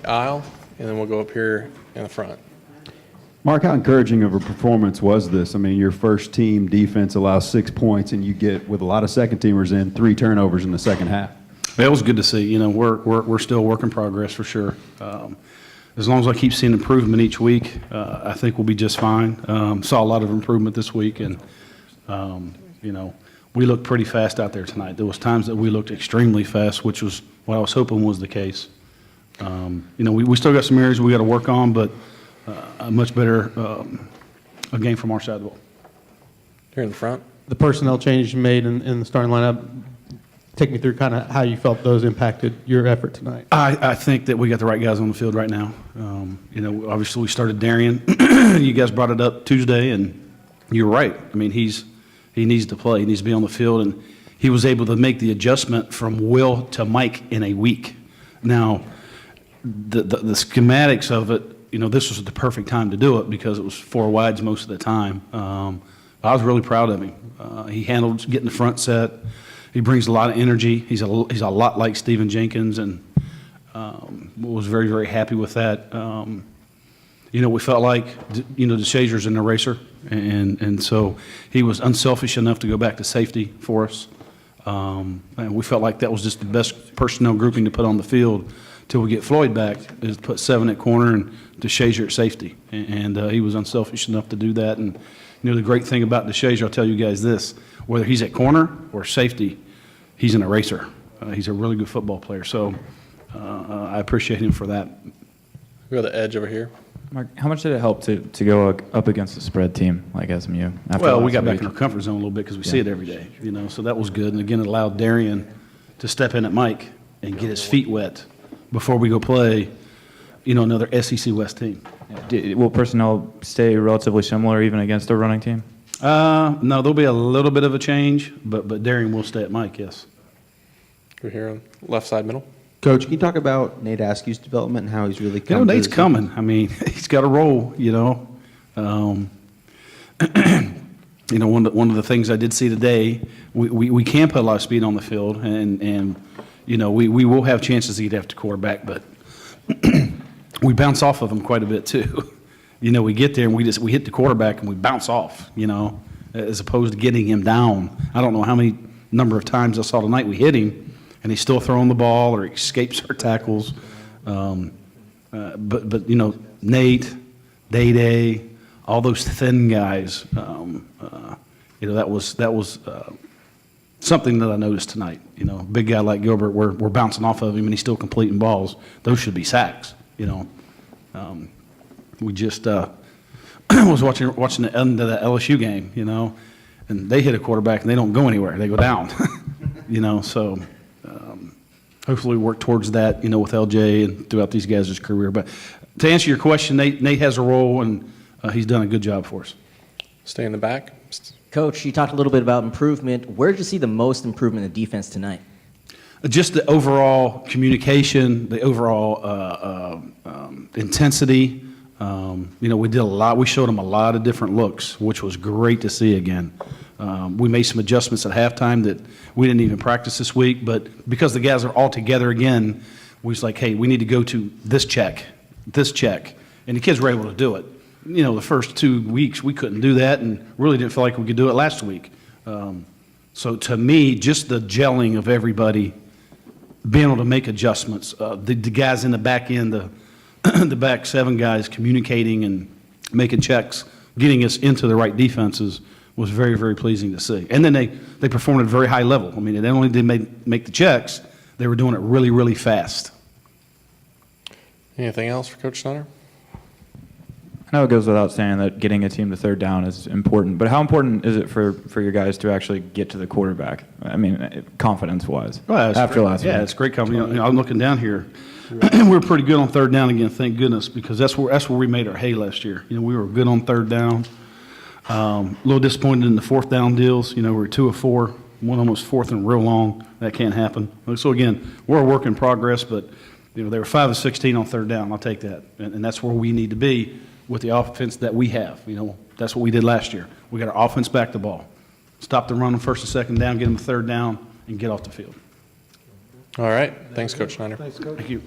aisle, and then we'll go up here in the front. Mark, how encouraging of a performance was this? I mean, your first team defense allows 6 points, and you get, with a lot of second-teamers in, 3 turnovers in the second half. It was good to see. You know, we're still a work in progress for sure. As long as I keep seeing improvement each week, I think we'll be just fine. Saw a lot of improvement this week, and you know, we looked pretty fast out there tonight. There was times that we looked extremely fast, which was what I was hoping was the case. You know, we still got some areas we got to work on, but a much better a game from our side of the ball. Here in the front. The personnel changes you made in the starting lineup, take me through kind of how you felt those impacted your effort tonight. I think that we got the right guys on the field right now. You know, obviously we started Darian. You guys brought it up Tuesday, and you're right. I mean, he needs to play. He needs to be on the field, and he was able to make the adjustment from Will to Mike in a week. Now, the schematics of it, you know, this was the perfect time to do it because it was 4 wides most of the time. I was really proud of him. He handled getting the front set. He brings a lot of energy. He's a lot like Stephen Jenkins, and was very, very happy with that. You know, we felt like, you know, DeShazier's an eraser, and so he was unselfish enough to go back to safety for us. And we felt like that was just the best personnel grouping to put on the field till we get Floyd back, is to put 7 at corner and DeShazier at safety. And he was unselfish enough to do that. And, you know, the great thing about DeShazier, I'll tell you guys this, whether he's at corner or safety, he's an eraser. He's a really good football player. So I appreciate him for that. We got the edge over here. Mark, how much did it help to go up against a spread team like SMU? Well, we got back in our comfort zone a little bit because we see it every day, you know, so that was good. And again, it allowed Darian to step in at Mike and get his feet wet before we go play, you know, another SEC West team. Will personnel stay relatively similar even against a running team? No, there'll be a little bit of a change, but Darian will stay at Mike, yes. We're here on left side middle. Coach, can you talk about Nate Askew's development and how he's really come? You know, Nate's coming. I mean, he's got a role, you know. You know, one of the things I did see today, we can put a lot of speed on the field, and you know, we will have chances to get after quarterback, but we bounce off of him quite a bit too. You know, we get there and we hit the quarterback and we bounce off, you know, as opposed to getting him down. I don't know how many number of times I saw tonight we hit him and he's still throwing the ball or escapes our tackles. But you know, Nate, Day-Day, all those thin guys, you know, that was something that I noticed tonight. You know, a big guy like Gilbert, we're bouncing off of him and he's still completing balls. Those should be sacks, you know. We just was watching the end of the LSU game, you know, and they hit a quarterback and they don't go anywhere. They go down, you know. So hopefully we work towards that, you know, with LJ and throughout these guys' career. But to answer your question, Nate has a role, and he's done a good job for us. Stay in the back. Coach, you talked a little bit about improvement. Where did you see the most improvement in the defense tonight? Just the overall communication, the overall intensity. You know, we did a lot. We showed them a lot of different looks, which was great to see again. We made some adjustments at halftime that we didn't even practice this week, but because the guys are all together again, we was like, hey, we need to go to this check, and the kids were able to do it. You know, the first 2 weeks we couldn't do that and really didn't feel like we could do it last week. So to me, just the gelling of everybody, being able to make adjustments, the guys in the back end, the back 7 guys communicating and making checks, getting us into the right defenses was very, very pleasing to see. And then they performed at a very high level. I mean, they not only did make the checks, they were doing it really, really fast. Anything else for Coach Snyder? I know it goes without saying that getting a team to third down is important, but how important is it for your guys to actually get to the quarterback? I mean, confidence-wise, after last week. Yeah, it's great company. You know, I'm looking down here. We were pretty good on third down again, thank goodness, because that's where we made our hay last year. You know, we were good on third down. A little disappointed in the fourth down deals. You know, we were 2 of 4, one almost fourth and real long. That can't happen. So again, we're a work in progress, but you know, they were 5 of 16 on third down. I'll take that, and that's where we need to be with the offense that we have. You know, that's what we did last year. We got our offense back the ball, stop the run on first and second down, get them a third down, and get off the field. All right. Thanks, Coach Snyder. Thanks, Coach. Thank you.